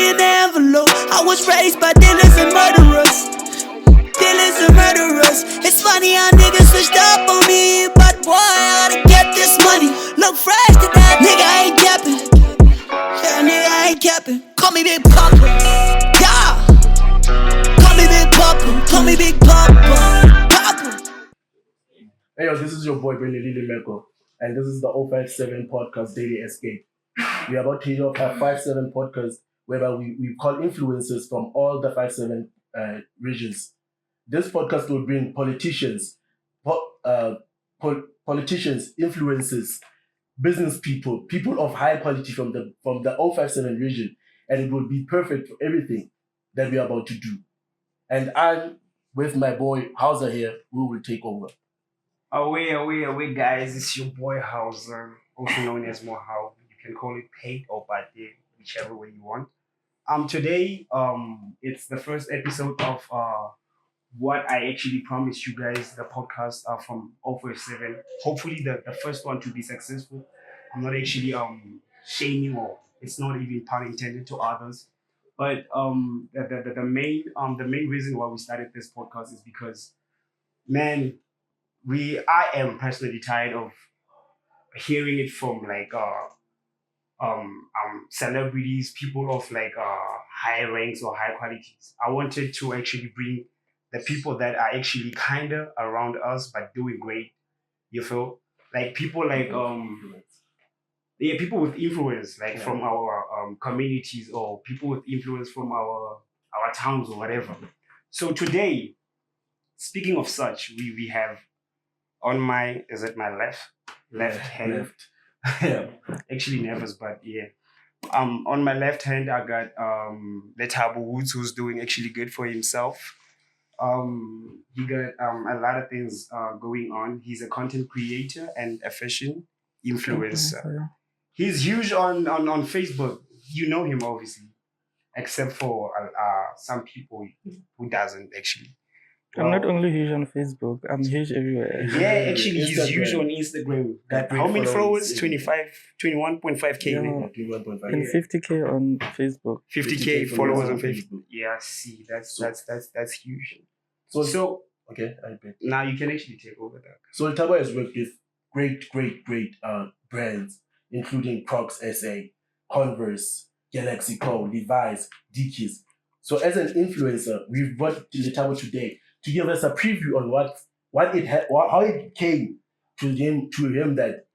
in the envelope. I was raised by dealers and murderers. Dealers and murderers. It's funny how niggas switched up on me, but boy, I gotta get this money. Look fresh to that nigga, I ain't capping. Yeah, nigga, I ain't capping. Call me Big Papa. Yeah. Call me Big Papa. Call me Big Papa. Papa. Hey yo, this is your boy Benny Lili Meko, and this is the 057 podcast Daily Escape. We are about to hear our 57 podcast whereby we call influencers from all the 57 regions. This podcast will bring politicians, influencers, business people, people of high quality from the 057 region, and it will be perfect for everything that we are about to do. And I'm with my boy Hauser here, who will take over. Away, guys. It's your boy Hauser, also known as Mohau. You can call it paid or Bade, whichever way you want. Today, it's the first episode of what I actually promised you guys, the podcast from 057. Hopefully the first one to be successful. I'm not actually shaming, or it's not even pun intended to others. But the main reason why we started this podcast is because, man, I am personally tired of hearing it from like celebrities, people of like high ranks or high qualities. I wanted to actually bring the people that are actually kinda around us but doing great. You feel like people like people with influence, like from our communities, or people with influence from our towns or whatever. So today, speaking of such, we have on my left hand. Yeah, actually nervous, but yeah. On my left hand, I got Letabo Woods, who's doing actually good for himself. He got a lot of things going on. He's a content creator and a fashion influencer. He's huge on Facebook. You know him obviously, except for some people who doesn't actually. I'm not only huge on Facebook, I'm huge everywhere. Yeah, actually, he's huge on Instagram. How many followers? 21.5K. Yeah. 21.5. And 50K on Facebook. 50K followers on Facebook. Yeah, see, that's huge. So okay, I bet. Now you can actually take over that. So Letabo has worked with great brands, including Crocs SA, Converse, Galaxy Co, Levi's, Dickies. So as an influencer, we've brought Letabo today to give us a preview on how it came to him that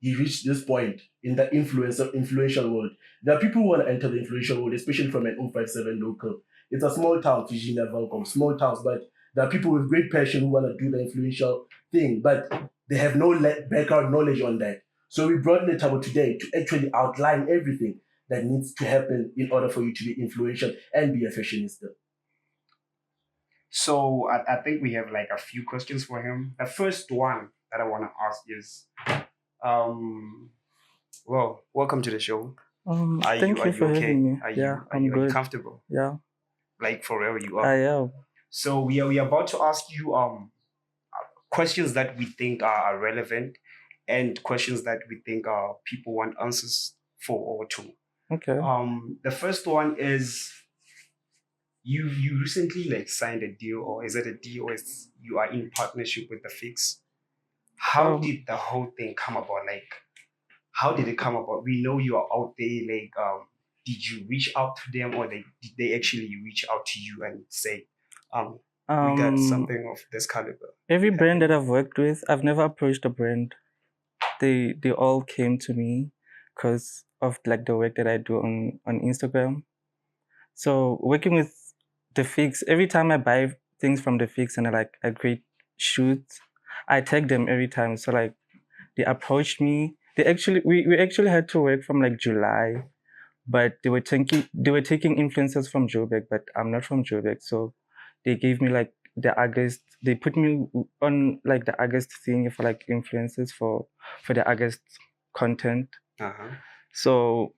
he reached this point in the influential world. There are people who want to enter the influential world, especially from an 057 local. It's a small town, Virginia, Valcom, small towns, but there are people with great passion who want to do the influential thing, but they have no background knowledge on that. So we brought Letabo today to actually outline everything that needs to happen in order for you to be influential and be a fashionista. So I think we have like a few questions for him. The first one that I want to ask is, well, welcome to the show. Thank you for having me. I'm good. Are you comfortable? Yeah. Like for real, you are. I am. So we are about to ask you questions that we think are relevant, and questions that we think people want answers for or to. Okay. The first one is, you recently like signed a deal, or is it a deal, or is you are in partnership with the Fix? How did the whole thing come about? Like, how did it come about? We know you are out there. Like, did you reach out to them, or did they actually reach out to you and say, we got something of this caliber? Every brand that I've worked with, I've never approached a brand. They all came to me because of like the work that I do on Instagram. So working with the Fix, every time I buy things from the Fix and I create shoots, I tag them every time. So like they approached me. We actually had to work from like July, but they were taking influencers from Joburg, but I'm not from Joburg. So they gave me like the August, they put me on like the August thing for like influencers for the August content. So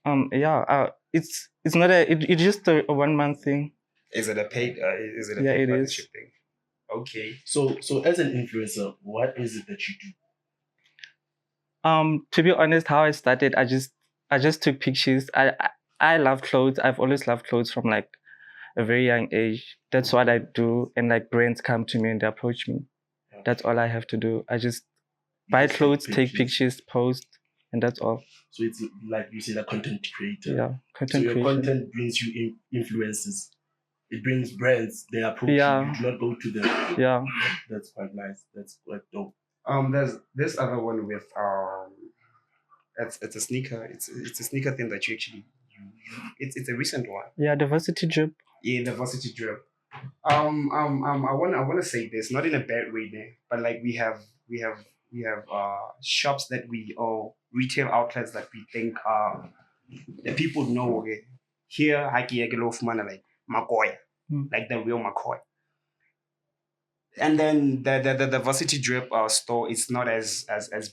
it's not it's just a 1 month thing. Is it a paid it partnership is. thing? Okay. So as an influencer, what is it that you do? To be honest, how I started, I just took pictures. I love clothes. I've always loved clothes from like a very young age. That's what I do, and like brands come to me and they approach me. That's all I have to do. I just buy just take clothes, take pictures. pictures, post, and that's all. So it's like you said, a content creator. Yeah, So content your creation. content brings you influences. It brings brands. They approach Yeah. you. You do not go to them. Yeah. That's quite nice. That's quite dope. There's this other one with it's a sneaker. It's a sneaker thing that you actually it's a recent one. Yeah, the varsity drip. Yeah, the varsity drip. I wanna say this, not in a bad way there, but like we have shops that or retail outlets that we think that people know. Okay, here I can loaf man like McCoy, like the real McCoy. And then the varsity drip store is not as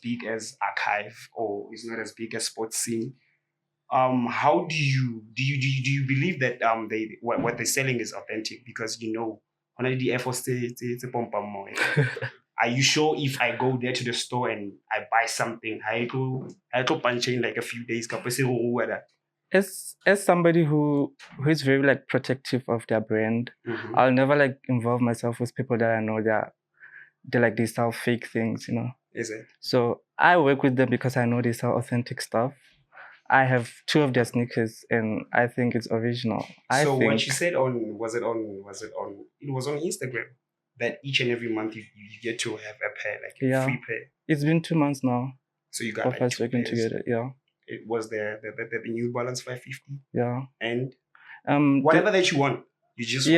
big as Archive, or it's not as big as Sports Scene. How do you believe that what they're selling is authentic? Because when I the effort it's a pump more. Are you sure if I go there to the store and I buy something, I go punch in like a few days, As somebody who is very like protective of their brand, I'll never like involve myself with people that I know they sell fake things, Is it? So I work with them because I know they sell authentic stuff. I have 2 of their sneakers and I think it's original. What you said it was on Instagram that each and every month you get to have a pair, like a free pair. It's been 2 months now. So you got of us working together, yeah. It was the New Balance 550. Yeah. And whatever that you want. You just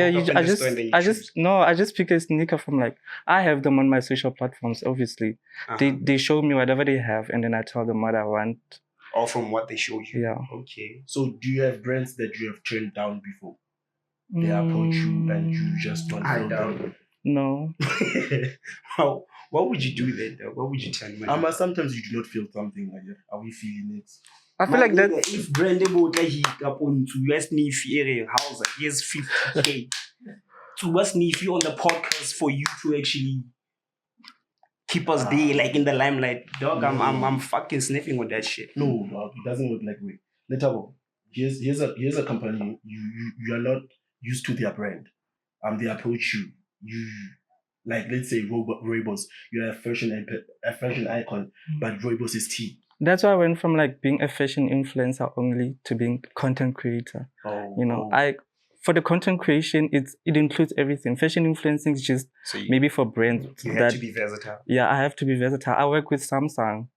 I just pick a sneaker from like, I have them on my social platforms, obviously. They show me whatever they have and then I tell them what I want. Or from what they show you. Yeah. Okay. So do you have brands that you have turned down before? They approach you and you just don't feel them? No. What would you do then? What would you tell me? Sometimes you do not feel something like that. Are we feeling it? I feel like that. If Brandon would like up on to West Nifty area house, here's 50K to West Nifty on the podcast for you to actually keep us there, like in the limelight. Dog, I'm fucking sniffing with that shit. No, dog, it doesn't work like way. Let's go. Here's a company. You are not used to their brand. They approach you. You like, let's say Roybos. You're a fashion icon, but Roybos is tea. That's why I went from like being a fashion influencer only to being content creator. For the content creation, it includes everything. Fashion influencing is just maybe for brands. You have to be versatile. Yeah, I have to be versatile. I work with Samsung,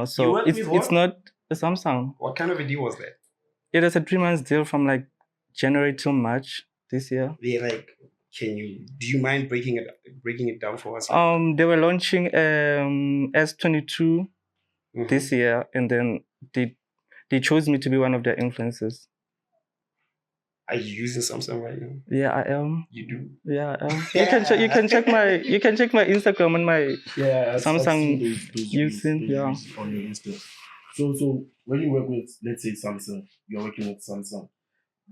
so it's not a Samsung. What kind of a deal was that? It is a 3 months deal from like January till March this year. Yeah, like, do you mind breaking it down for us? They were launching S22 this year, and then they chose me to be one of their influencers. Are you using Samsung right now? Yeah, I am. You do? Yeah, I am. You can check my Instagram and my Samsung using on your Insta. So when you work with, let's say Samsung, you're working with Samsung.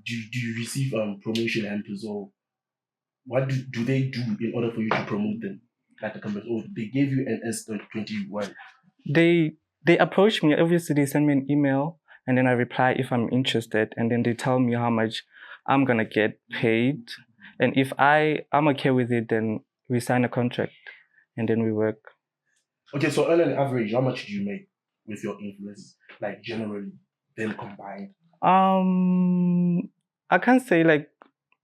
Do you receive promotion hampers, or what do they do in order for you to promote them? Like the company, they gave you an S21. They approach me. Obviously, they send me an email, and then I reply if I'm interested, and then they tell me how much I'm gonna get paid, and if I'm okay with it, then we sign a contract, and then we work. Okay, so on an average, how much do you make with your influence, like generally, them combined? I can't say like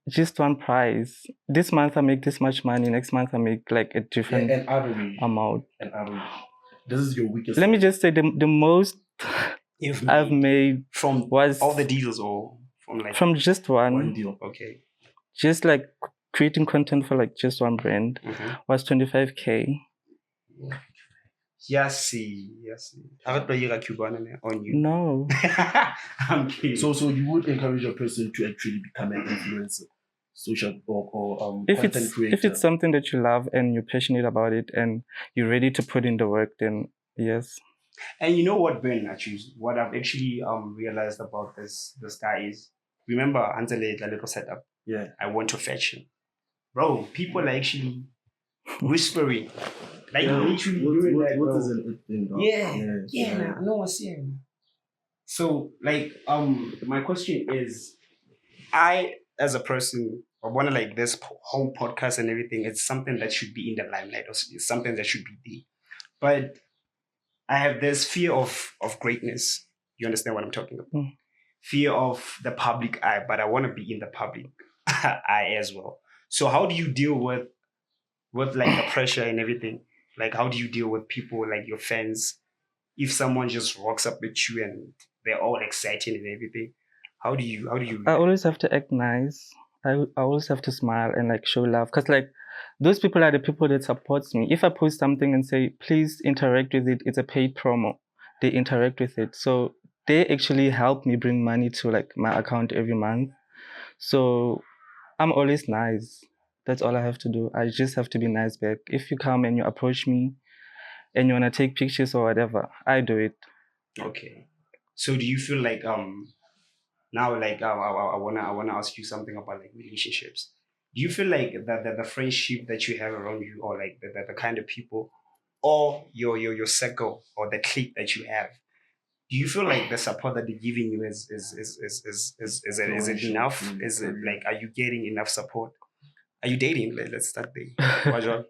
just one price. This month I make this much money. Next month I make like a different an average amount. An average. This is your weakest. Let me just say the most I've made from was all the deals, or from just one deal. Okay. Just like creating content for like just one brand was 25K. Yes. I would play on you. No. I'm kidding. So you would encourage a person to actually become an influencer, social or content creator. If it's something that you love and you're passionate about it and you're ready to put in the work, then yes. And you know what, Ben, what I've actually realized about this guy is, remember Antele, the little setup? Yeah. I want to fetch him. Bro, people are actually whispering. Like literally doing that, bro. What is an thing, dog? Yeah. No one's saying. So, like, my question is, I, as a person, I want to like this whole podcast and everything. It's something that should be in the limelight, or it's something that should be there. But I have this fear of greatness. You understand what I'm talking about? Mm. Fear of the public eye, but I want to be in the public eye as well. So, how do you deal with like the pressure and everything? Like, how do you deal with people like your fans? If someone just walks up with you and they're all excited and everything, how do you I always have to act nice. I always have to smile and like show love, because like those people are the people that supports me. If I post something and say please interact with it, it's a paid promo, they interact with it, so they actually help me bring money to like my account every month. So I'm always nice. That's all I have to do. I just have to be nice back. If you come and you approach me and you want to take pictures or whatever, I do it. Okay. So do you feel like now like I wanna ask you something about like relationships. Do you feel like the friendship that you have around you, or like the kind of people, or your circle or the clique that you have, do you feel like the support that they're giving you is it enough? Is it like, are you getting enough support? Are you dating? Let's start there. Wajon?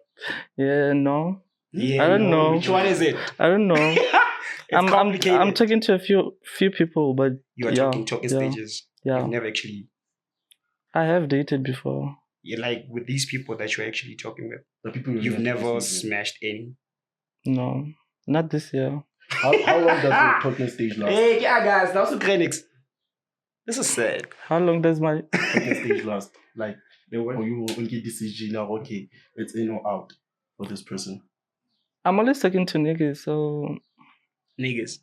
Yeah, no. Yeah, I don't know. Which one is it? I don't know. It's complicated. I'm talking to a few people, but You are yeah, talking yeah, stages. yeah. You've never actually, I have dated before. you like with these people that you're actually talking with. The people You've never smashed any. No, not this year. How long does the talking stage last? Hey, yeah, guys, that's the clinics. This is sad. How long does my Talking stage last? Like, The for what? you, when you decision now, okay, it's in or out for this person. I'm always talking to niggas, so Niggas.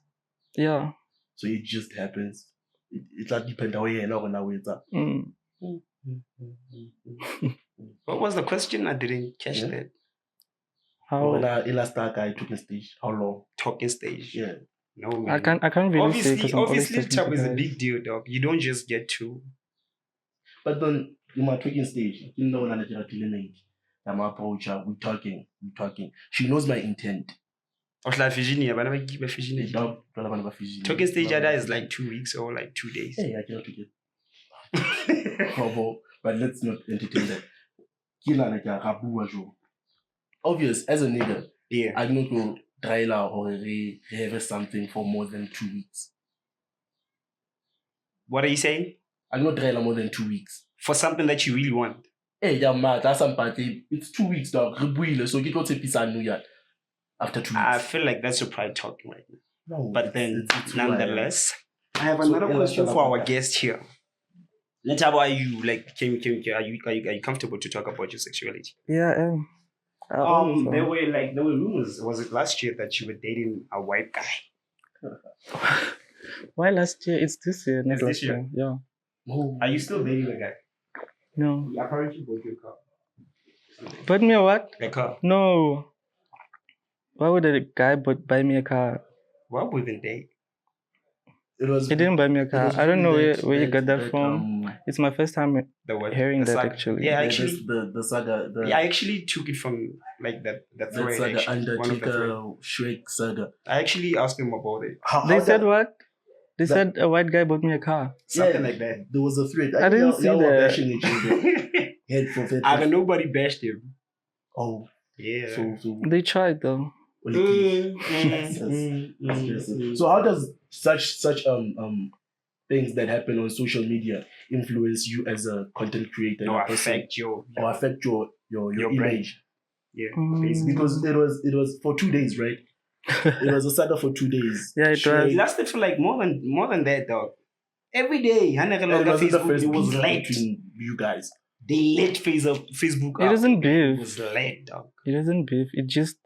yeah. So it just happens. It like depends how you know now it's up. Mm. What was the question? I didn't catch Yeah. that. How When I last guy talking stage, how long? Talking stage. Yeah. No, man. I can't really say because I'm always Obviously, talking talk to is a guys. big deal, dog. You don't just get to. But then in my talking stage, you know when I get to limit, I'm approach her, we talking. She knows my intent. Virginia, but I keep a Virginia. Talking stage other is like 2 weeks or like 2 days. Hey, I cannot get Bravo, but let's not entertain that. Kila like a rabu ajo. Obvious, as a nigga, Yeah. I don't go trailer or have something for more than 2 weeks. What are you saying? I don't trailer more than 2 weeks. For something that you really want. Hey, yeah, man, that's some party. It's 2 weeks, dog. Rebuile, so get what's a piece of New Year after 2 weeks. I feel like that's your pride talking right now. No, But then, it's nonetheless, I have So, another yeah, question let's for talk our about guest here. Let's talk about you. Like, are you comfortable to talk about your sexuality? Yeah, I am. I always am. There were rumors. Was it last year that you were dating a white guy? Why last year? It's this year, not It's last this year? year. Yeah. No. Are you still dating the guy? No. He apparently bought you a car. Bought me a what? A car. No. Why would a guy buy me a car? Why wouldn't they? It was. He didn't buy me a car. was I don't know really where you got that from. It's my first time The what? hearing The that saga? actually. Yeah, the, actually. the saga. Yeah, I actually took it from like the That's thread. like the Actually, one of the thread. Undertaker Shrek saga. I actually asked him about it. They said that, what? They that- said a white guy bought me a car. Something like that. There was a thread. I didn't see y'all were that. bashing each other. Head for head. I don't nobody bashed him. Oh, Yeah. so They tried though. So how does such things that happen on social media influence you as a content creator? or a person, affect your or affect your brain. image? Yeah. Mm. Because it was for 2 days, right? It was a saga for 2 days. Yeah, it Shrek- It lasted for like more than that, dog. Every day, And it wasn't the Facebook, first it was beef late. between you guys. They lit Facebook It up. isn't It beef. was late, dog. It isn't beef. It just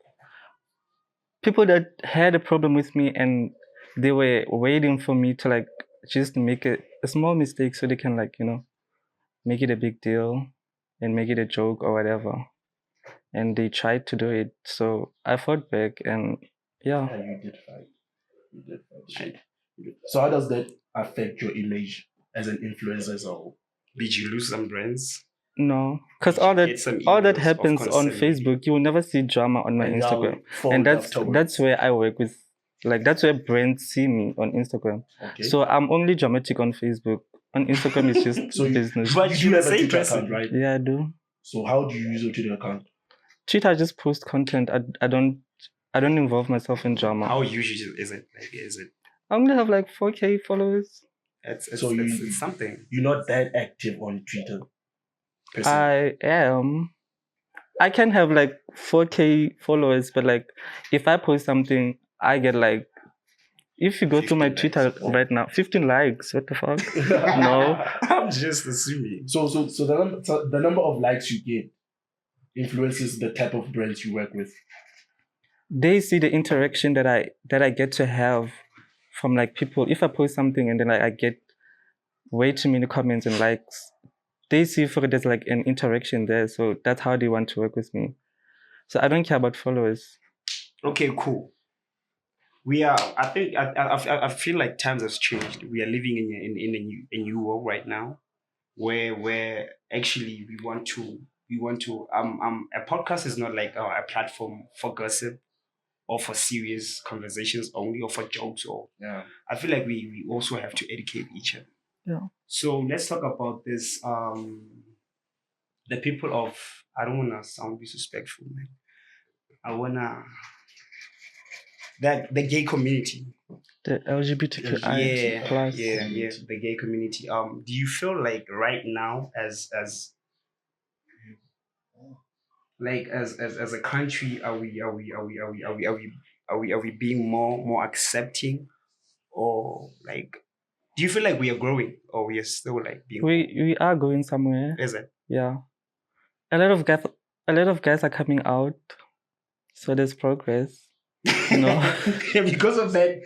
people that had a problem with me and they were waiting for me to like just make a small mistake so they can like, make it a big deal and make it a joke or whatever. And they tried to do it. So I fought back and yeah. Yeah, you did fight. Shit. So how does that affect your image as an influencer as a whole? Did you lose some brands? No. Because Did you all get some that emails of happens on concern? Facebook. You will never see drama on my And now Instagram. forward And afterwards. that's where I work with Like that's where brands see me on Instagram. Okay. So I'm only dramatic on Facebook. On Instagram, it's just So business. But you you're have the a same Twitter person. account, right? Yeah, I do. So how do you use your Twitter account? Twitter, I just post content. I don't involve myself in drama. How usually is it? Like, is it? I only have like 4K followers. It's something. You're not that active on Twitter. per se. I am. I can have like 4K followers, but like if I post something, I get like, if you go to my 15 Twitter likes. right now, 15 likes. What the fuck? No. I'm just assuming. So the number of likes you get influences the type of brands you work with. They see the interaction that I get to have from like people. If I post something and then I get way too many comments and likes, they see for it there's like an interaction there. So that's how they want to work with me. So I don't care about followers. Okay, cool. We are. I think. I feel like times has changed. We are living in a new world right now, where actually we want to. A podcast is not like a platform for gossip or for serious conversations only or for jokes or. Yeah. I feel like we also have to educate each other. Yeah. So let's talk about this. The people of. I don't wanna sound disrespectful, man. I wanna. That the gay community. The LGBTQI plus. Yeah, the gay community. Do you feel like right now as a country are we being more accepting, or like do you feel like we are growing or we are still like being We are going somewhere. Is it? Yeah. A lot of guys are coming out. So there's progress. No. Because of that.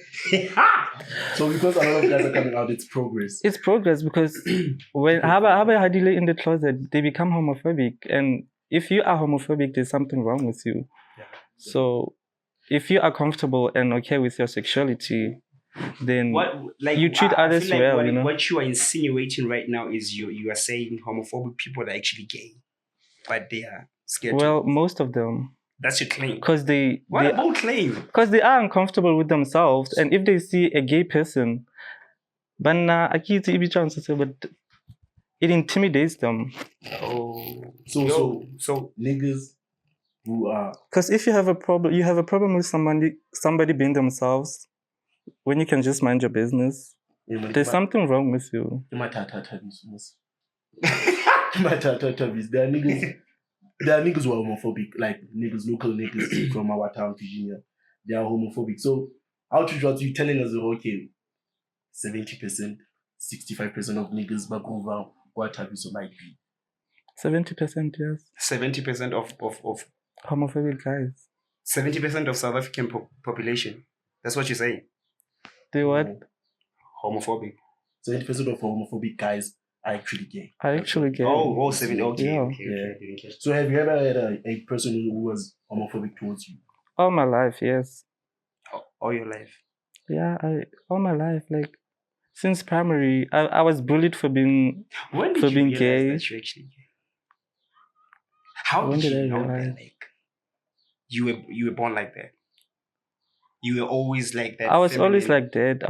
So because a lot of guys are coming out, it's progress. It's progress because when how about delay in the closet, they become homophobic, and if you are homophobic, there's something wrong with you. Yeah. So if you are comfortable and okay with your sexuality, then you treat others like well. What, you know. What you are insinuating right now is you are saying homophobic people are actually gay, but they are scared. Well, most of them. That's your claim. Because they about claim? Because they are uncomfortable with themselves, and if they see a gay person, but it intimidates them. Oh, so niggas who are. Because if you have a problem with somebody being themselves, when you can just mind your business, there's something wrong with you. There are niggas who are homophobic, like local niggas from our town, Virginia. They are homophobic. So, outreach was you telling us, okay, 70%, 65% of niggas back over, what have you, so might be? 70%, yes. 70% of homophobic guys. 70% of South African population. That's what you're saying. They what? Homophobic. 70% of homophobic guys are actually gay. Oh, 70. Okay, yeah. Okay. So have you ever had a person who was homophobic towards you? All my life, yes. All your life? Yeah, all my life. Like, since primary, I was bullied for being gay. When did you realize that you're actually gay? How did you know that? Like, you were born like that? You were always like that? I was always like that.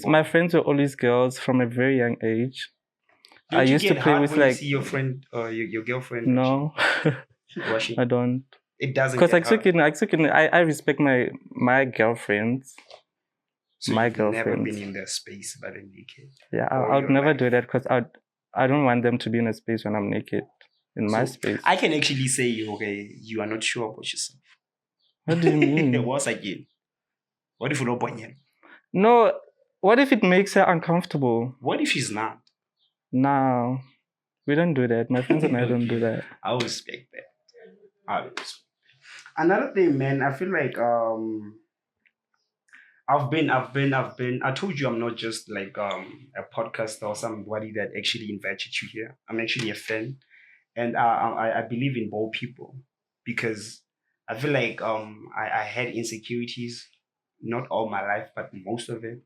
My friends were always girls from a very young age. I used to play with like see your friend or your girlfriend. No, I don't. It doesn't. Because I respect my girlfriends. So my you've girlfriends. Never been in their space but they're naked. Yeah, I would never do that because I don't want them to be in a space when I'm naked. In my space. I can actually say you are not sure about yourself. What do you mean? Once again. What if you're not born yet? No. What if it makes her uncomfortable? What if she's not? No, we don't do that. My friends and I don't do that. I respect that. Another thing, man, I feel like I told you I'm not just like a podcaster or somebody that actually invited you here. I'm actually a fan, and I believe in bold people because I feel like I had insecurities, not all my life, but most of it.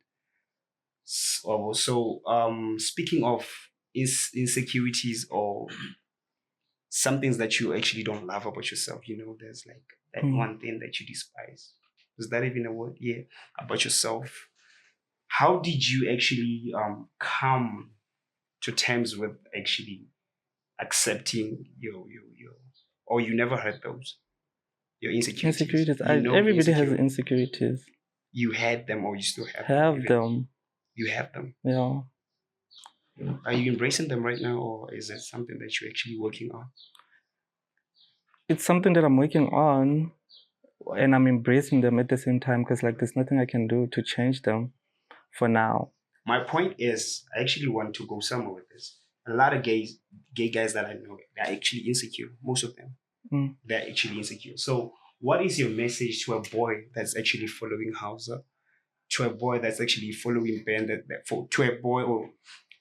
So speaking of insecurities or some things that you actually don't love about yourself, there's like that one thing that you despise. is that even a word? Yeah, about yourself. How did you actually come to terms with actually accepting your or you never had those, your insecurities? Insecurities. You know Everybody has insecurity. insecurities. You had them or you still have them? Have Even them. you have them. Yeah. Are you embracing them right now, or is it something that you're actually working on? It's something that I'm working on, and I'm embracing them at the same time because like there's nothing I can do to change them for now. My point is, I actually want to go somewhere with this. A lot of gay guys that I know, they're actually insecure. Most of them, they're actually insecure. So, what is your message to a boy that's actually following Hausa, to a boy that's actually following Ben, to a boy or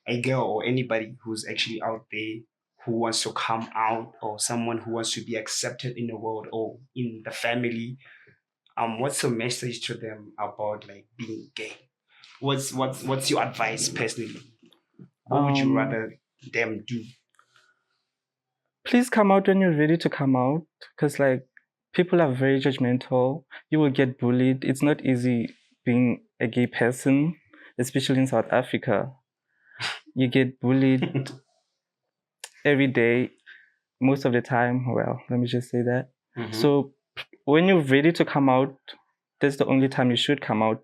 a girl or anybody who's actually out there who wants to come out, or someone who wants to be accepted in the world or in the family? What's your message to them about like being gay? What's your advice personally? What would you rather them do? Please come out when you're ready to come out, because like people are very judgmental. You will get bullied. It's not easy being a gay person, especially in South Africa. You get bullied every day, most of the time. Well, let me just say that. So when you're ready to come out, that's the only time you should come out.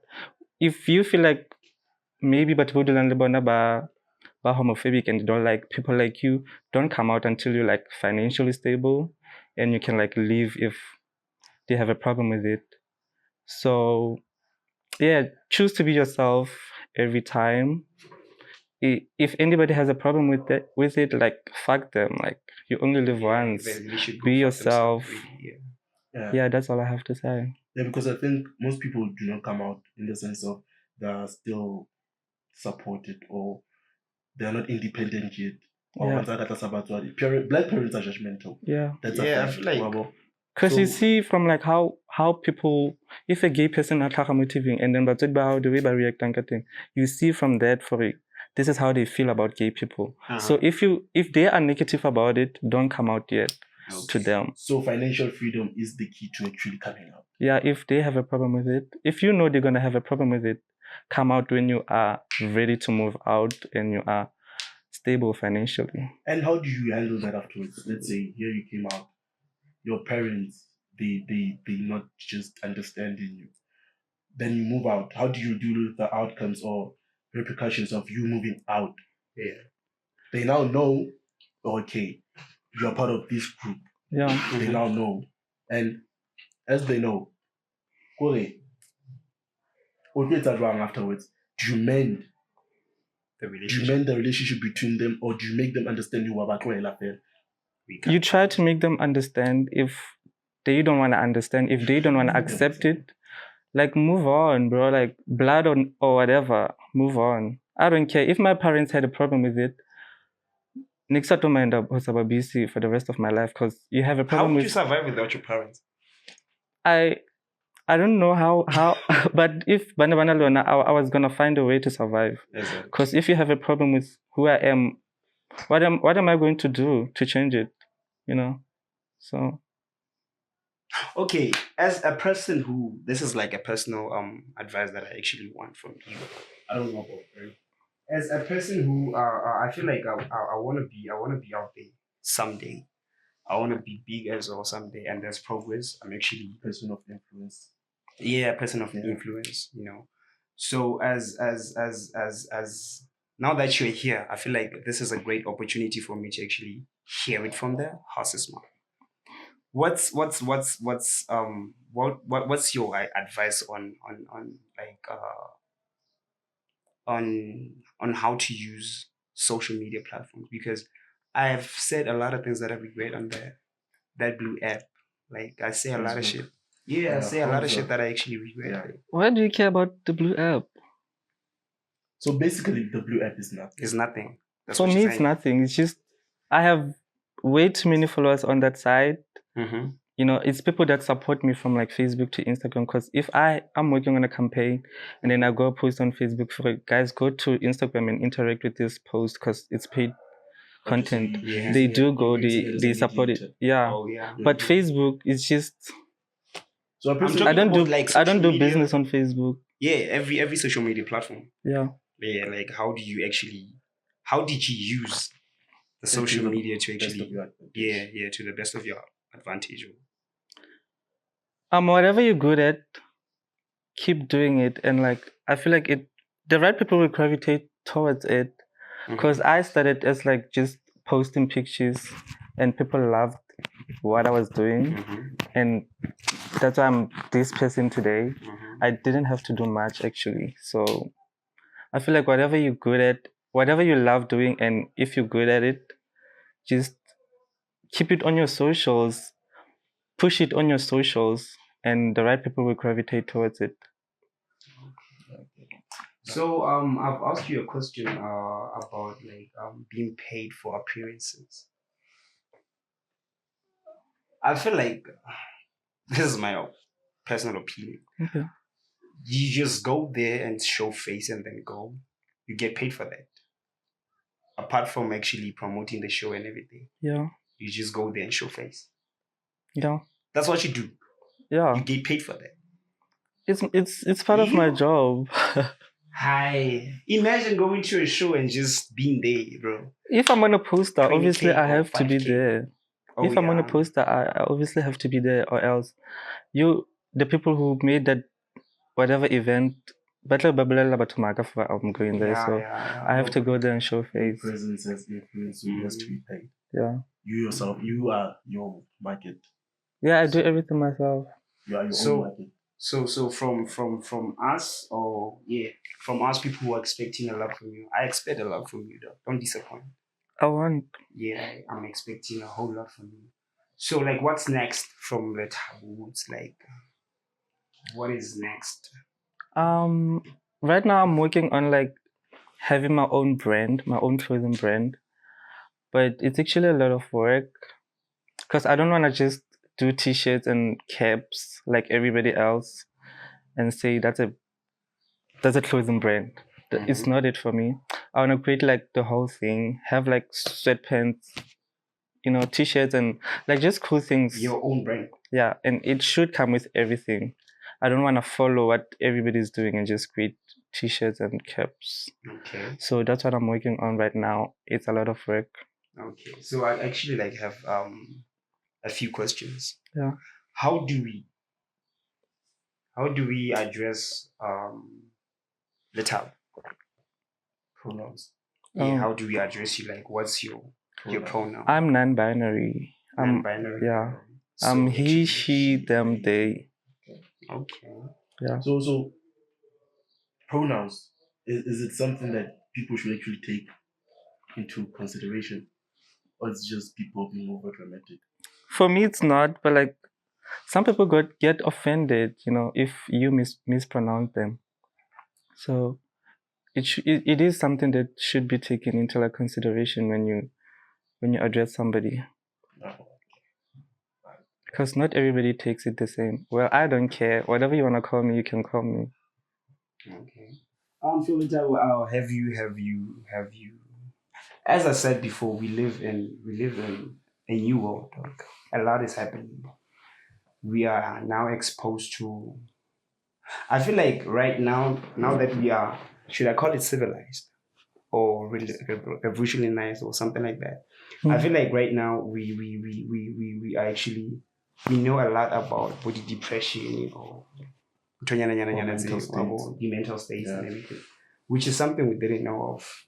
If you feel like maybe but ba homophobic and you don't like people like you, don't come out until you're like financially stable and you can like leave if they have a problem with it. So yeah, choose to be yourself every time. If anybody has a problem with it, like fuck them. Like you only live once. Be yourself. Yeah, that's all I have to say. Yeah, because I think most people do not come out in the sense of they are still supported or they are not independent yet. Or black parents are judgmental. Yeah. That's I feel like because you see from like how people, if a gay person are motivating and then but how the way by reacting thing, you see from that for it, this is how they feel about gay people. So if they are negative about it, don't come out yet to them. So financial freedom is the key to actually coming out. Yeah, if they have a problem with it, if you know they're gonna have a problem with it, come out when you are ready to move out and you are stable financially. And how do you handle that afterwards? Let's say here you came out, your parents they not just understanding you. Then you move out. How do you deal with the outcomes or repercussions of you moving out? Yeah. They now know, okay, you're part of this group. Yeah. They now know. And as they know, what gets wrong afterwards? Do you mend the relationship between them, or do you make them understand you about You try to make them understand. If they don't want to understand, if they don't want to accept it, like move on, bro. Like blood or whatever, move on. I don't care. If my parents had a problem with it, next time I end up busy for the rest of my life, because you have a problem. How would you survive without your parents? I don't know how but if I was gonna find a way to survive. Because if you have a problem with who I am, what am I going to do to change it? You know? So okay, as a person who, this is like a personal advice that I actually want from you. I don't know about you. As a person who I feel like I want to be out there someday. I want to be big as well someday, and there's progress. I'm actually a person of influence. Yeah, a person of influence. You know, so as now that you're here, I feel like this is a great opportunity for me to actually hear it from the horse's mouth. What's your advice on like on how to use social media platforms? Because I've said a lot of things that I regret on that blue app. Like I say a lot of shit. Yeah, I say a lot of shit that I actually regret. Yeah. Why do you care about the blue app? So basically, the blue app is nothing. It's nothing. That's for me, it's nothing. It's just I have way too many followers on that side. Mm-hmm. You know, it's people that support me from like Facebook to Instagram. Because if I'm working on a campaign and then I go post on Facebook for it, guys, go to Instagram and interact with this post because it's paid content. Yeah. They do go, they support it. Yeah. Oh, yeah. But Facebook is just So a person, talking I don't about, do like, I don't social do media. business on Facebook. Yeah, every social media platform. Yeah. Yeah, like how did you use the social media to actually to the best of your advantage? Whatever you're good at, keep doing it, and like I feel like the right people will gravitate towards it. Because I started as like just posting pictures, and people loved what I was doing, and that's why I'm this person today. I didn't have to do much actually, so I feel like whatever you're good at, whatever you love doing, and if you're good at it, just keep it on your socials, push it on your socials, and the right people will gravitate towards it. So I've asked you a question about like being paid for appearances. I feel like this is my personal opinion. Okay. You just go there and show face and then go. You get paid for that. Apart from actually promoting the show and everything. Yeah. You just go there and show face. Yeah. That's what you do. Yeah. You get paid for that. It's part of my job. Hi. Imagine going to a show and just being there, bro. If I'm on a poster, 20K obviously I or have to be 5K. there. If I'm on a poster, I obviously have to be there, or else the people who made that whatever event, I'm going there, so I have to go there and show face. presence as influence, you has to be paid. Yeah. You yourself, you are your market. Yeah, I do everything myself. You are your own market. So from us, from us people who are expecting a lot from you, I expect a lot from you though. Don't disappoint. I want. Yeah, I'm expecting a whole lot from you. So like, what's next from the taboos? Like, what is next? Right now I'm working on like having my own brand, my own clothing brand, but it's actually a lot of work because I don't want to just do t-shirts and caps like everybody else and say that's a clothing brand. It's not it for me. I want to create like the whole thing, have like sweatpants, t-shirts and like just cool things. Your own brand. Yeah, and it should come with everything. I don't want to follow what everybody's doing and just create t-shirts and caps. Okay. So that's what I'm working on right now. It's a lot of work. Okay. So I actually like have a few questions. Yeah. How do we address the tab pronouns? Yeah, how do we address you? Like, what's your pronoun? I'm non-binary. Non-binary. Yeah. I'm he, she, them, they. Okay. Yeah. So pronouns, is it something that people should actually take into consideration, or it's just people being over dramatic? For me, it's not, but like some people get offended, if you mispronounce them. So it is something that should be taken into like consideration when you address somebody. Because not everybody takes it the same. Well, I don't care. Whatever you want to call me, you can call me. Okay. Philita, have you? As I said before, we live in a new world. Like, a lot is happening. We are now exposed to. I feel like right now that we are, should I call it civilized or revolutionized or something like that? I feel like right now we are actually, we know a lot about body depression or the mental states and everything, which is something we didn't know of.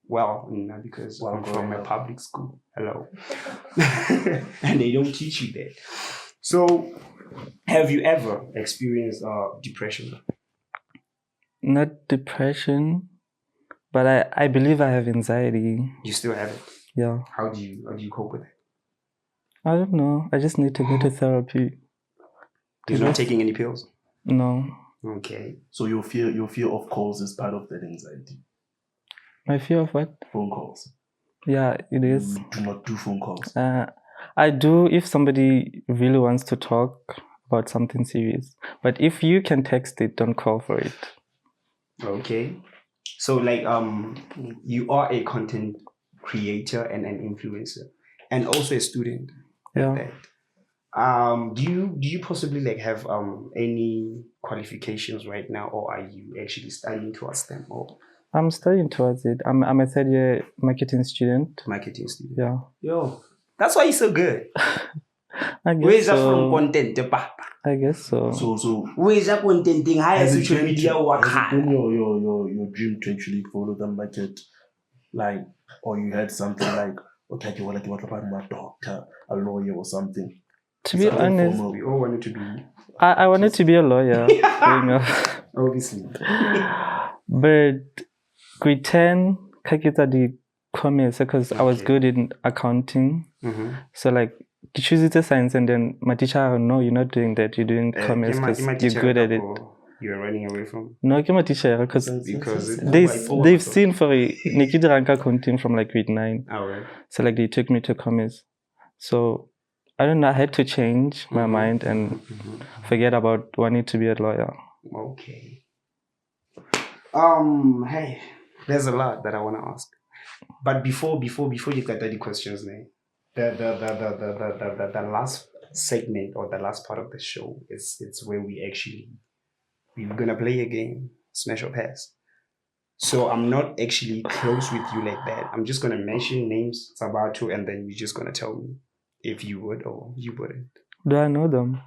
Well, because I'm from a public school. Hello. And they don't teach you that. So, have you ever experienced depression? Not depression, but I believe I have anxiety. You still have it? Yeah. How do you cope with it? I don't know. I just need to go to therapy. You're not taking any pills? No. Okay. So your fear of calls is part of that anxiety. My fear of what? Phone calls. Yeah, it is. You do not do phone calls. I do if somebody really wants to talk about something serious. But if you can text it, don't call for it. Okay. So like you are a content creator and an influencer and also a student. Yeah. Like that. Do you possibly like have any qualifications right now, or are you actually studying towards them, or I'm studying towards it. I'm a third year marketing student. marketing student? Yeah. Yo, that's why you're so good. I Where guess is that from? so. Content, papa. I guess so. So Where is that contenting? Higher has it social been media work has it hard. been your dream to actually follow the market, like, or you had something like, okay, you want to be a doctor, a lawyer, or something? To be honest, formal. We all wanted to be. I wanted to be a lawyer. growing up. Obviously. But grade 10, kakita the commerce because I was Okay. good in accounting. Mm-hmm. So like, you choose it as science and then my teacher, no, you're not doing that. You're doing commerce because you're good at it. You're running away from No, ke my teacher because because they've seen for a Nikki Ranka accounting from like grade 9. Alright. So like they took me to commerce. So I don't know, I had to change my mind and forget about wanting to be a lawyer. Okay. Hey, there's a lot that I want to ask, but before you get the questions, the last segment or the last part of the show it's where we're gonna play a game, smash or pass. So I'm not actually close with you like that. I'm just gonna mention names, Sabato, and then you're just gonna tell me if you would or you wouldn't. Do I know them?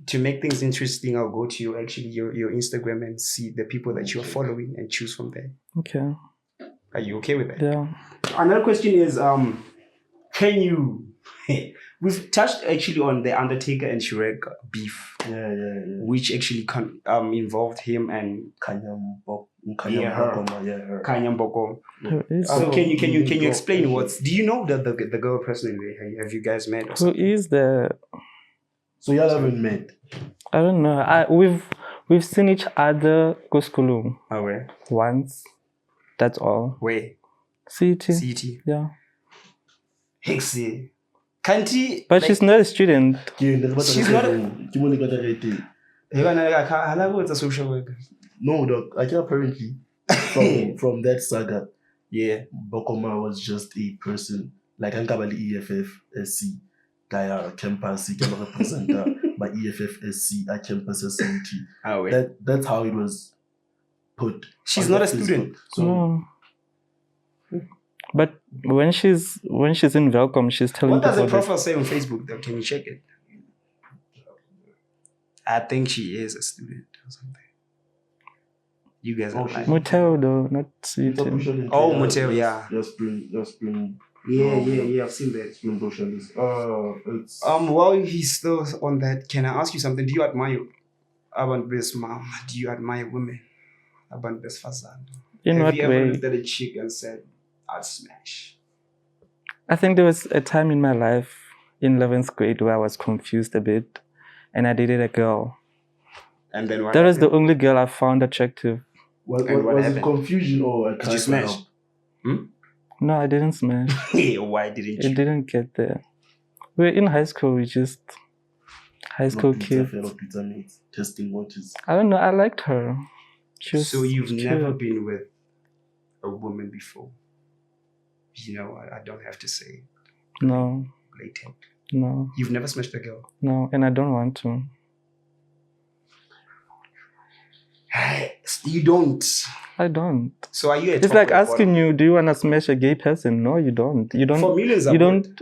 To make things interesting, I'll go to your Instagram and see the people that you're following and choose from there. Okay. Are you okay with that? Yeah. Another question is, can you? We've touched actually on the Undertaker and Shrek beef, which actually involved him and Kanyam Kanyam Boko. Who is So the- can you explain what's? Do you know the girl personally? Have you guys met? Or who something? is the? So y'all haven't met? I don't know. We've seen each other go school Oh, where? once. That's all. Where? CT. CT. Yeah. Hexy. Can't he? But she's not a student. She's not It's a social worker. No, dog. Like apparently, from that saga, Yeah. Bokoma was just a person like Ankabali EFF SC, Kaya campus, he can represent my EFF SC at campus SCT. Oh, wait. That's how it was put. She's on not the a student. Facebook. So No. But when she's in Welcome, she's telling What does the people that- profile say on Facebook though? Can you check it? I think she is a student or something. You guys are lying. Motel though, not CT. Oh, Motel, yeah. Just bring. Yeah, I've seen that. Spring brochure. It's While he's still on that, can I ask you something? Do you admire Abantu mom? Do you admire women? Abantu Fasad? In Have what you ever way? looked at a chick and said, I'd smash? I think there was a time in my life in 11th grade where I was confused a bit and I dated a girl. And then what That was the happened? only girl I found attractive. what And what was it happened? confusion or a Did you smash? No, I didn't smash. Why didn't It you? didn't get there. We were in high school, we just high school kids. Pizza mates, testing watches. I don't know, I liked her. She was So you've cute. never been with a woman before? You know, I don't have to say No, blatant. no, You've never smashed a girl? no, and I don't want to. You don't. I don't. So are you a It's top like or a asking bottom? you, do you want to smash a gay person? No, you don't. You For don't. millions, I You would. don't.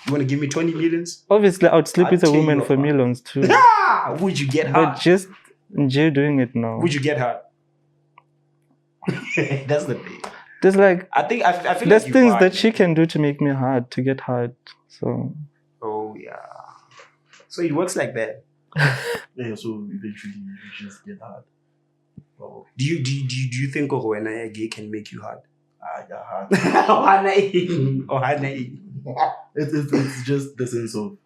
You want to give me 20 millions? Obviously, I would sleep I'd with a tear woman you for apart. millions too. Ah! Would you get But hard? just Jay doing it now. Would you get hard? That's the thing. There's like I feel there's like you things are. that she can do to make me hard to get hard. So Oh yeah. So it works like that. Yeah, so eventually you just get hard. Oh, Do you think when a gay can make you hard? yeah, hard. It's just the sense of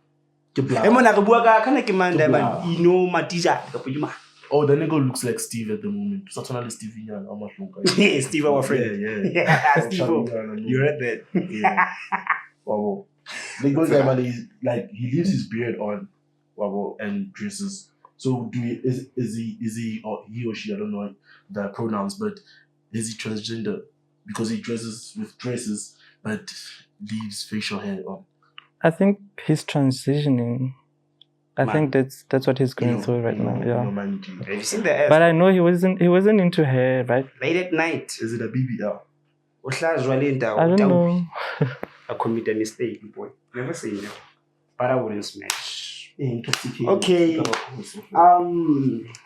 oh, the nigga looks like Steve at the moment. Certainly Steve Yan, how much longer? Steve, our friend. Yeah. Yeah, Steve. You read that? Yeah. Wow. The good guy, man, he leaves his beard on, wow, and dresses. So is he or she? I don't know the pronouns, but is he transgender because he dresses with dresses but leaves facial hair on? I think he's transitioning. I think that's what he's going through right now. Yeah. Humanity. Have you seen the ass? But I know he wasn't into hair, right? Late at night. Is it a BBL? I don't know. I commit a mistake, boy. Never say no. But I wouldn't smash. Intoxicated. Okay.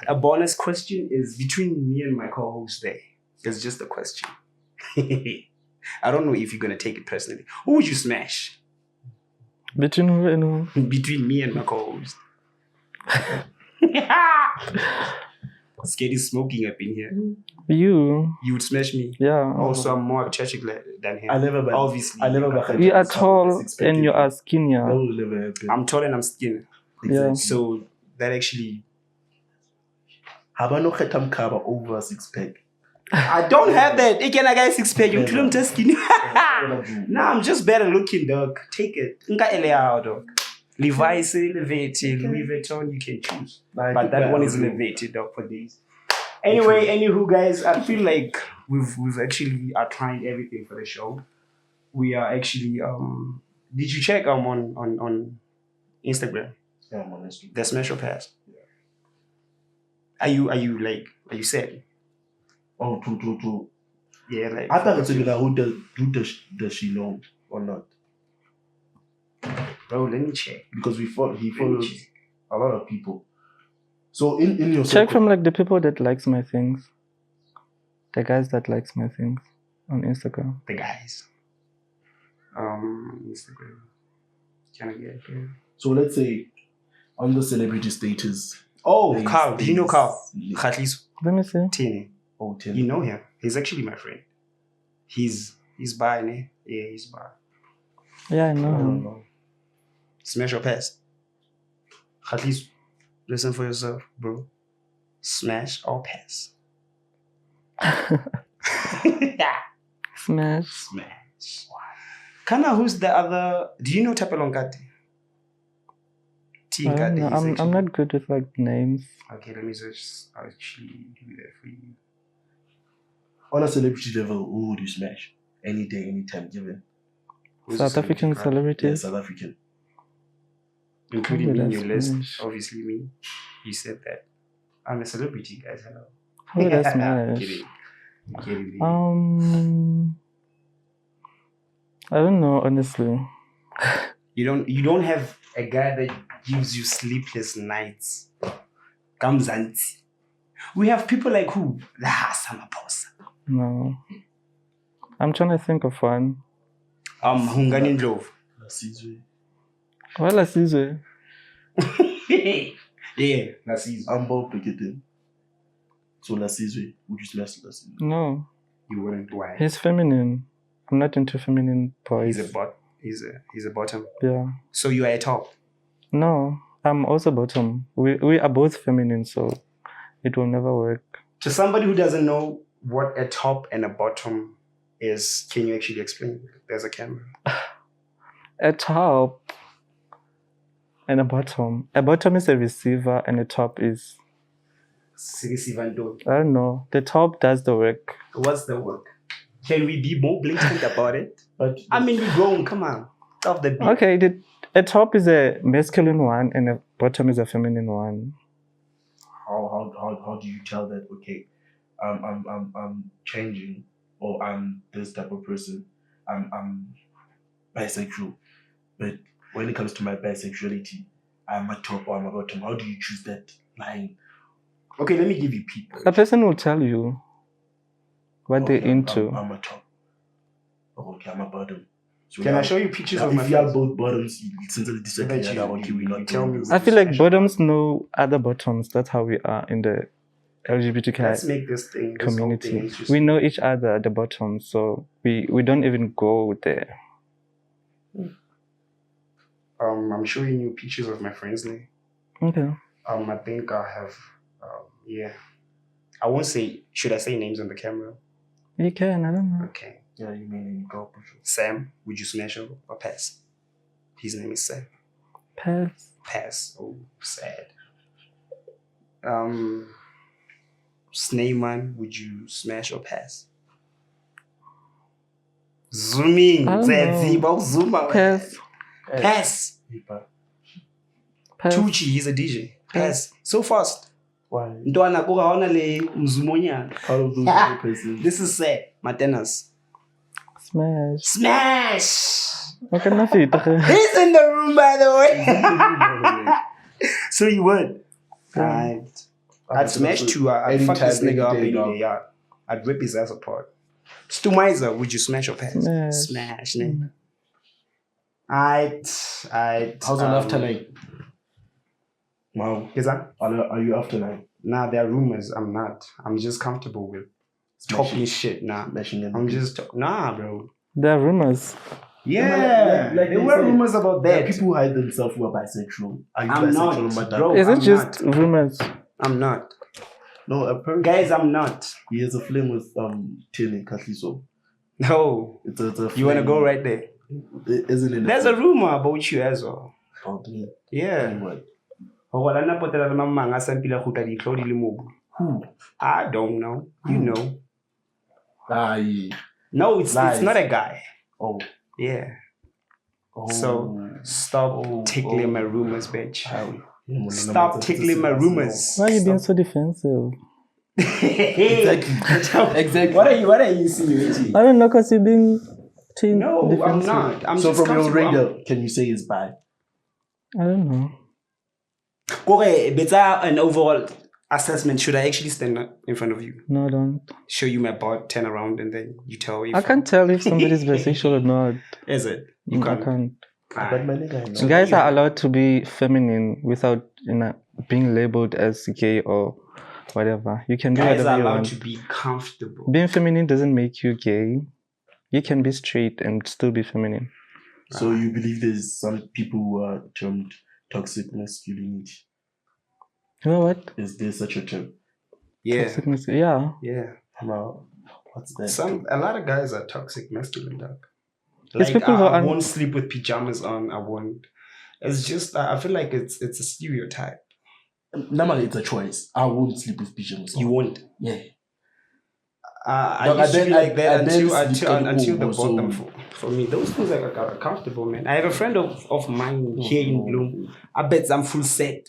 A bonus question is between me and my co-host there. It's just a question. I don't know if you're gonna take it personally. Who would you smash? Between who and who? Between me and my co-host. Skate is smoking up in here. You. You would smash me. Yeah. Also, I'm more athletic than him. Obviously. You are tall and you are skinnier. That will never happen. I'm tall and I'm skinny. Yeah. So that actually. Habano khetam kaba over 6-pack. I don't have that. Again, I got 6-pack. You kill him just skinny. Nah, I'm just better looking, dog. Take it. Nka elea, dog. Levi's elevated, Louis Vuitton, you can choose. But that one is elevated, dog, for these. Anyway, anywho, guys, I feel like we've actually outlined everything for the show. We are actually did you check on Instagram? Yeah, I'm on Instagram. The Smash or Pass? Yeah. Are you sad? Oh, to. Yeah, like I thought it's like who does she know or not? bro, let me check. Because he follows a lot of people. So in your Check circle, from like the people that likes my things. The guys that likes my things on Instagram. The guys. Instagram. Can I get here? so let's say on the celebrity status. Oh, there's- Carl. Do you know Carl? there's- Khatlis Let me see. Tini. Oh, Tim. You know him. He's actually my friend. He's bi, ne? Yeah, he's bi. Yeah, I I know don't him. know. Smash or pass? Khatlis, listen for yourself, bro. Smash or pass? Smash. Smash. Kana, who's the other? Do you know Tapelongati? I don't know. I'm not good with like names. Okay, let me just actually do that for you. On a celebrity level, who would you smash? Any day, anytime given. Who's South the African celebrity? Yeah, celebrities. South African. Including Who me in would your I list. smash? Obviously me. You said that. I'm a celebrity, guys. Hello. Who would I smash? Kidding. Kidding. I don't know, honestly. You don't have a guy that gives you sleepless nights. Kamzanti. We have people like who? The Hasamaposa. No. I'm trying to think of one. Hungani Ndlovu. Nasizwe. Well, Asizwe. Yeah, Nasizwe. I'm Bob Picketing. So Nasizwe, would you smash Nasizwe? No. You wouldn't. Why? He's feminine. I'm not into feminine boys. He's a bottom. Yeah. So you are a top. No. I'm also bottom. We are both feminine, so it will never work. To somebody who doesn't know what a top and a bottom is, can you actually explain? There's a camera. A top and a bottom. A bottom is a receiver and a top is, I don't know. The top does the work. What's the work? Can we be more blatant about it? But I mean, we're grown. Come on. Off the beat. Okay, a top is a masculine one and a bottom is a feminine one. how do you tell that? Okay, I'm changing, or I'm this type of person. I'm bisexual, but when it comes to my bisexuality, I'm a top or I'm a bottom. How do you choose that line? Okay, let me give you people. A person will tell you what they're into. I'm a top. Oh, okay, I'm a bottom. So Can now, I show you pictures of my if you have friends? both bottoms, since the disagree, Bet you- okay, we're you not tell doing me. this. I feel like Special. bottoms know other bottoms. That's how we are in the LGBTQ Let's make this thing, this whole thing community. interesting. We know each other, the bottoms, so we don't even go there. I'm showing you pictures of my friends now. Okay. I think I have, yeah. I won't say, should I say names on the camera? You can, I don't know. Okay. Yeah, you mean girl push. Sam, would you smash or pass? His name is Sam. Pass. Pass. Oh, sad. Sneyman, would you smash or pass? Zooming. I don't know. Zoom out. Pass. Pass. Pass. Tucci, he's a DJ. Pass. So fast. Why? Ntwana ko ga ona le mzumonyana. Out of those other persons. This is sad. Matenas. Smash. Smash. Okay, nothing. He's in the room, by the way. So you would. I'd smash too. I'd fuck this nigga up anyway. Yeah. I'd rip his ass apart. Stumizer, would you smash or pass? Smash, nigga. How's on after 9? Wow. Is that? Are you after 9? Nah, there are rumors. I'm not. I'm just comfortable with talking shit. Nah. I'm just nah, bro. There are rumors. Yeah, like there were said, rumors about that. People who hide themselves who are bisexual. Are you I'm bisexual, not, madam? bro. Is it I'm just not. rumors? I'm not. No, apparently. Guys, I'm not. He has a flame with Tini Katliso. No. It's a You want to go right there? Isn't it? There's a rumor about you as well. Okay. Yeah. What? Who? I don't know. You know. No, it's not a guy. Oh. Yeah. Oh. So stop tickling my rumors, bitch. How? Stop tickling my rumors. Why are you being so defensive? Exactly. What are you insinuating? I don't know, because you're being too No, I'm defensive. not. I'm So just from your comfortable. radar, can you say it's bi? I don't know. Okay, better an overall assessment. Should I actually stand in front of you, No, don't. show you my butt, turn around, and then you tell if I can't tell if somebody's bisexual or not. Is it? You I can't. can't. But my nigga, I know. Guys are allowed to be feminine without, being labeled as gay or whatever. You can do Guys whatever are you allowed want. to be comfortable. Being feminine doesn't make you gay. You can be straight and still be feminine. So you believe there's some people who are termed toxic masculinity? You know what? Is there such a term? Yeah, Toxic yeah. yeah. Now, what's that? A lot of guys are toxic masculine, dog. It's Like people who I are won't sleep with pajamas on. I won't. It's just I feel like it's a stereotype. Normally, it's a choice. I won't sleep with pajamas. You won't. Yeah. I Dog, used to be like that then until the so- bottom for me. Those things are comfortable, man. I have a friend of mine here in Bloom. I bet I'm full set.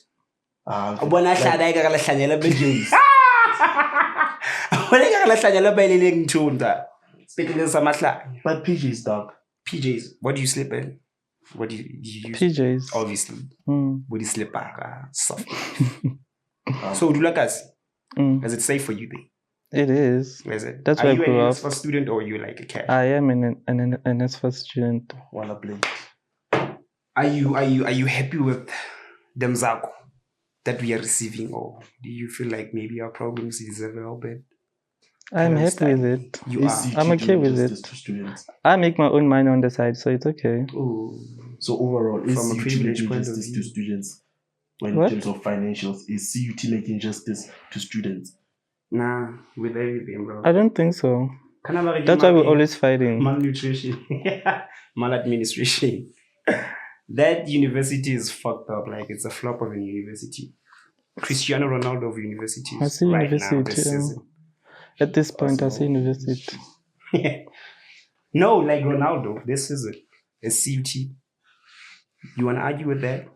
When I shot, I got a hlanyela pajamas. When I got a hlanyela bailey tunda. Speaking of some But PJs, dog. PJs. What do you sleep in? What do you use? PJs. Obviously. Mm. What do you sleep soft? So do you like us? Mm. Is it safe for you there? It is. Is it? That's are where I you grew an up. NSFAS student or you like a cat? I am an NSFAS student. Wanna play? Are you happy with the mzako that we are receiving, or do you feel like maybe our problems deserve a little bit? I'm I happy understand. with it. You are. I'm okay with it. To students. I make my own money on the side, so it's okay. Ooh. So overall, is From a CUT privileged making point of justice view. to students when What? in terms of financials? Is CUT making justice to students? Nah, with everything, bro. I don't think so. That's why we're always fighting. malnutrition, maladministration. That university is fucked up. Like it's a flop of a university. Cristiano Ronaldo of universities. I see right university, now, this yeah. season. At this point, I see university. No, like Ronaldo. This is it. It's CUT. You wanna argue with that?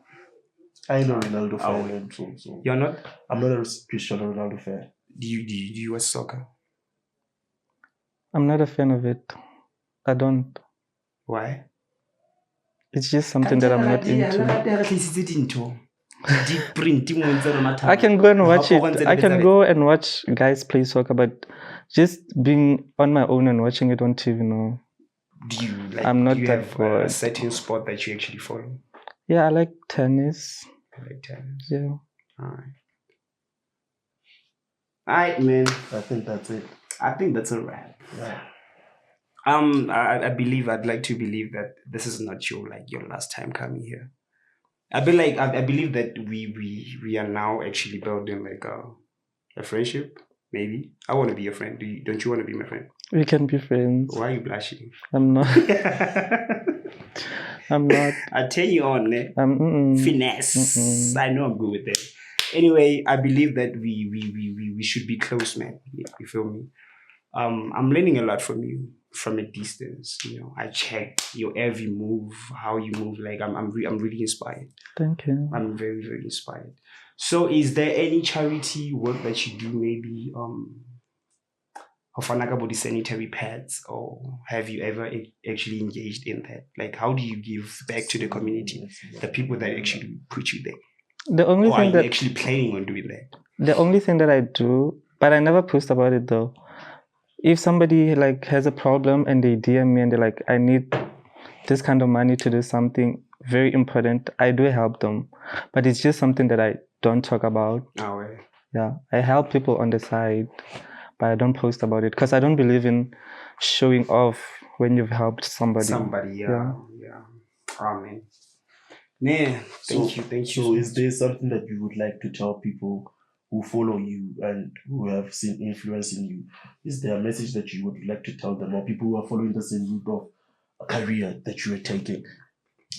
I know Ronaldo fan, so You're not. I'm not a Cristiano Ronaldo fan. Do you watch soccer? I'm not a fan of it. I don't. Why? It's just something that I'm not into. I can go and watch it. I can go and watch guys play soccer, but just being on my own and watching it on TV, no. Do you like? I'm not do you that have a bored. certain sport that you actually follow? Yeah, I like tennis. Like tennis. Yeah. Alright, man. I think that's it. I think that's a wrap. Yeah. I'd like to believe that this is not your last time coming here. I believe that we are now actually building like a friendship. Maybe I want to be your friend. Don't you want to be my friend? We can be friends. Why are you blushing? I'm not. I'm not. I turn you on, ne? Mm-mm. Finesse. Mm-mm. I know I'm good with that. Anyway, I believe that we should be close, man. You feel me? I'm learning a lot from you. from a distance. I check your every move, how you move. Like I'm really inspired. Thank you. I'm very, very inspired. So is there any charity work that you do, maybe about the sanitary pads, or have you ever actually engaged in that? Like, how do you give back to the community, the people that actually put you there? The only Or are thing you that actually planning on doing that? the only thing that I do, but I never post about it though. If somebody like has a problem and they DM me and they're like, I need this kind of money to do something very important, I do help them. But it's just something that I don't talk about. Oh, right. Yeah, I help people on the side, but I don't post about it because I don't believe in showing off when you've helped somebody. Yeah. Oh, man. Yeah, thank you. So is there something that you would like to tell people who follow you and who have seen influence in you? Is there a message that you would like to tell them, or people who are following the same route of a career that you are taking?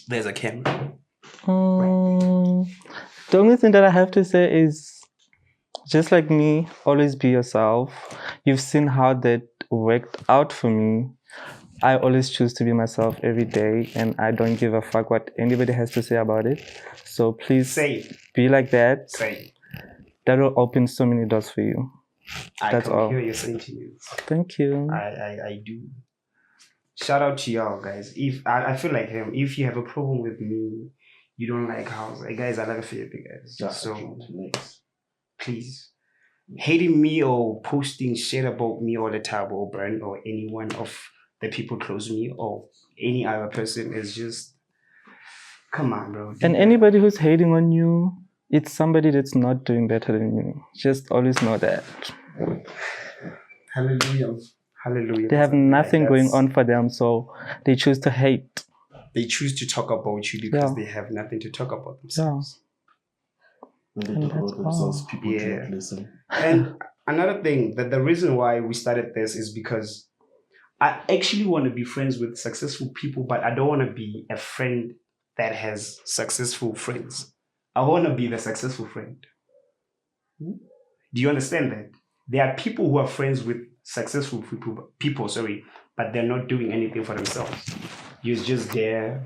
There's a camera. The only thing that I have to say is, just like me, always be yourself. You've seen how that worked out for me. I always choose to be myself every day, and I don't give a fuck what anybody has to say about it. So please be like that. That will open so many doors for you. That's all. Hear your sentiments. Thank you. I do. Shout out to y'all, guys. If I feel like him, if you have a problem with me, you don't like house, guys, I like a favorite, guys. So please, hating me or posting shit about me all the time, or Brand or any one of the people close to me or any other person is just, come on, bro. And anybody who's hating on you, it's somebody that's not doing better than you. Just always know that. Hallelujah. They have nothing going on for them, so they choose to hate. They choose to talk about you because they have nothing to talk about themselves. When they talk about themselves, people do not listen. And another thing, that the reason why we started this is because I actually want to be friends with successful people, but I don't want to be a friend that has successful friends. I want to be the successful friend. Do you understand that? There are people who are friends with successful people, but they're not doing anything for themselves. You're just there,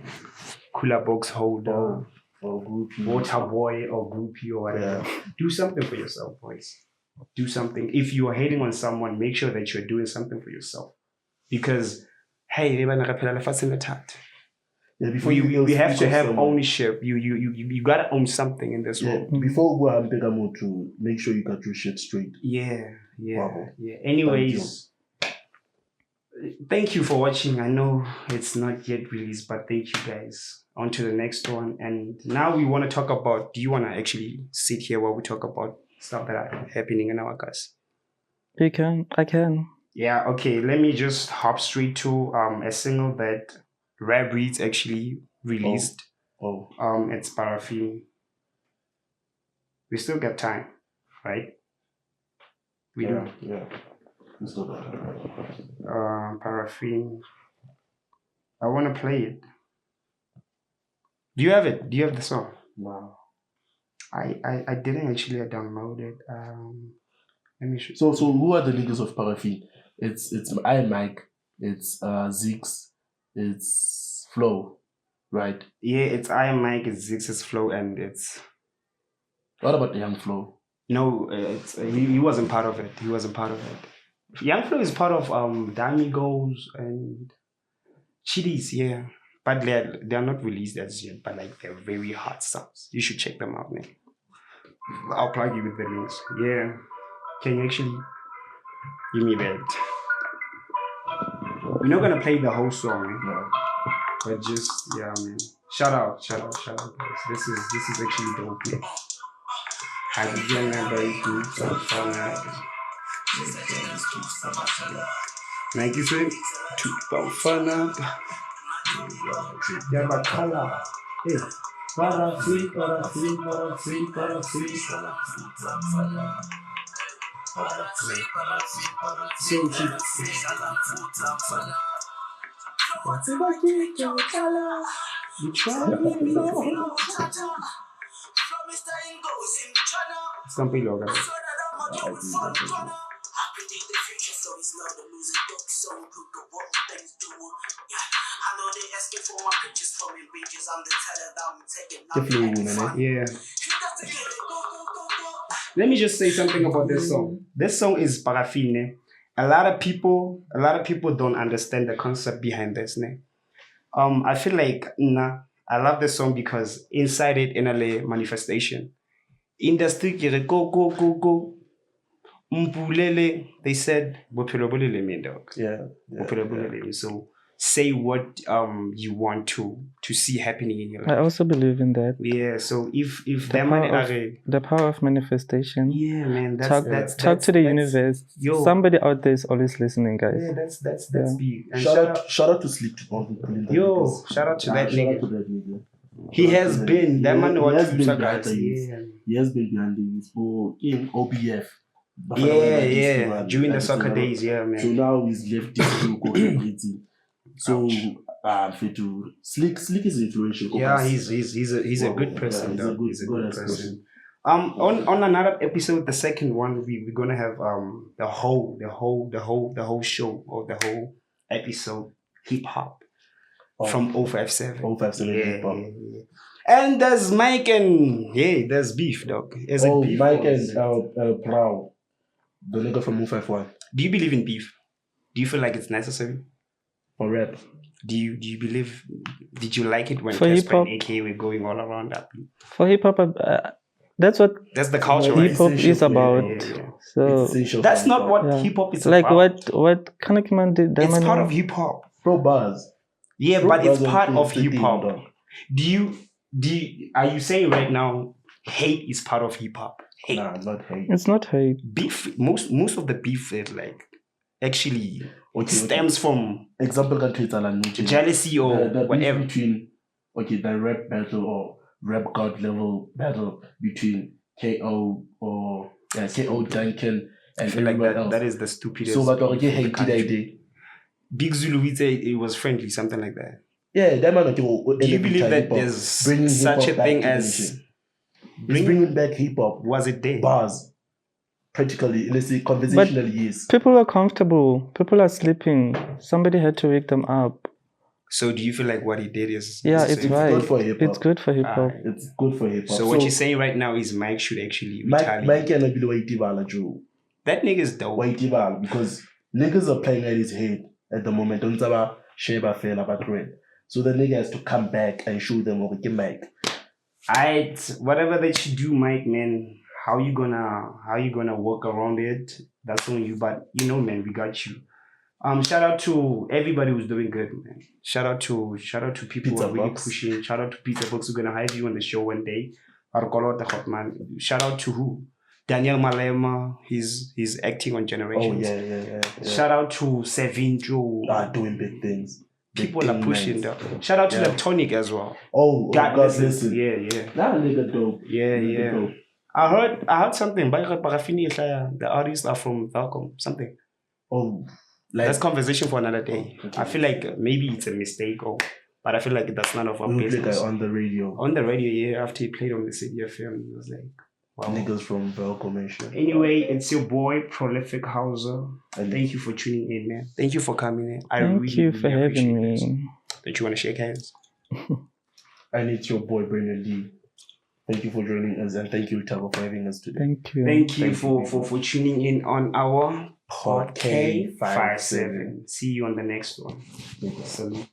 cooler box holder, or groupie, water boy, or groupie, or whatever. Yeah. Do something for yourself, boys. Do something. If you are hating on someone, make sure that you're doing something for yourself. Because, hey, we have to have ownership. You gotta own something in this world. Before we go and to make sure you got your shit straight. Yeah. Anyways, thank you for watching. I know it's not yet released, but thank you guys. On to the next one. And now we want to talk about, do you want to actually sit here while we talk about stuff that are happening in our cast? I can. Yeah, okay. Let me just hop straight to a single that Rare Breeds actually released. It's Paraffin. We still got time, right? We do. Yeah. We still got time. Paraffin. I want to play it. Do you have it? Do you have the song? Wow. I didn't actually download it. Let me show. So who are the leaders of Paraffin? It's I Mike, it's Zix, it's Flow, right? Yeah, it's I Mike, it's Zix, it's Flow, and it's. What about Young Flow? No, he wasn't part of it. Young Flow is part of Damigos and Chili's, yeah. But they're not released as yet, but like they're very hot songs. You should check them out, man. I'll plug you with the links. Yeah. Can you actually give me that? We're not gonna play the whole song, man. But just man. Shout out, guys. This is actually dope, man. Have you done that, baby? So fun, Nike said, to fun up. Yeah, but color. Hey, Paraffin. always love the music, dope, so good, the wrong things do. Yeah, I know they asking for my pictures from me, bitches. I'm the teller that I'm taking. Yeah. Let me just say something about this song. This song is Parafine. A lot of people don't understand the concept behind this. Ne? I feel like I love this song because inside it in a manifestation. Industry go go go go. Mpulele, they said bophelo bo leleme, dog. Yeah. Bophelo bo leleme. So say what you want to see happening in your life. I also believe in that. Yeah, so if the power of manifestation. Yeah, man, talk to the universe. Somebody out there is always listening, guys. Yeah, that's big. And shout out to Sleep. Yo, shout out to that nigga. He has been that man. He has been behind the so in OBF. Yeah. During the soccer days, yeah, man. So now he's left to go to So Slick is influential. Yeah, he's a good person. He's a good person. On another episode, the second one, we're gonna have the whole show or the whole episode hip hop from 057. 057 hip hop. Yeah. And there's Mike and there's beef, dog. Beef Mike and Proud, the nigga from 051. Do you believe in beef? Do you feel like it's necessary for rap? Do you believe? Did you like it when Casper and AK were going all around that? For hip hop, that's the culture. Hip hop is about. Yeah. So that's not what hip hop is like about. What Kanakman did. It's part of hip hop. Pro bars. Yeah, but it's part of hip hop. Are you saying right now hate is part of hip hop? Hate. Nah, not hate. It's not hate. Beef. Most of the beef is like actually stems from example jealousy or the whatever between the rap battle or rap god level battle between KO or KO Duncan and I feel like everyone else. That is the stupidest. So hate Big Zulu would say it was friendly, something like that. Yeah, that man. Do you believe that there's such a thing as bringing back hip hop? Was it there? Bars, practically, let's say conversationally, yes. People are comfortable. People are sleeping. Somebody had to wake them up. So do you feel like what he did is? It's right. Good for hip hop. It's good for hip hop. It's good for hip hop. So what you're saying right now is Mike should actually retaliate. Mike cannot be the Waitivala Joe. That nigga's dope. Waitivala, because niggas are playing at his head at the moment. Don't about Sheba fail about Red. So the nigga has to come back and show them what we can make. Whatever that you do, Mike, man, how you gonna work around it? That's on you. But man, we got you. Shout out to everybody who's doing good, man. Shout out to people who are really pushing. Shout out to Pizza Box who's gonna have you on the show one day. Shout out to who? Daniel Malema, he's acting on Generations. Oh yeah. Shout out to Sevinjo. Doing big things. People are pushing that. Shout out to Leptonic as well. God listen. Yeah. That nigga dope. Yeah. Dope. I heard something. The artists are from Falcom. Something. That's conversation for another day. Okay. I feel like maybe it's a mistake, but I feel like that's none of our business. On the radio. On the radio, yeah. After he played on the City FM, he was like, wow. Niggas from Falcom. Anyway, it's your boy, Prolific Hauser. Thank you for tuning in, man. Thank you for coming in. Thank you for having me. Don't you want to shake hands? And it's your boy, Brandon Lee. Thank you for joining us, and thank you, Tabo, for having us today. Thank you for tuning in on our Podca57. See you on the next one. Salute.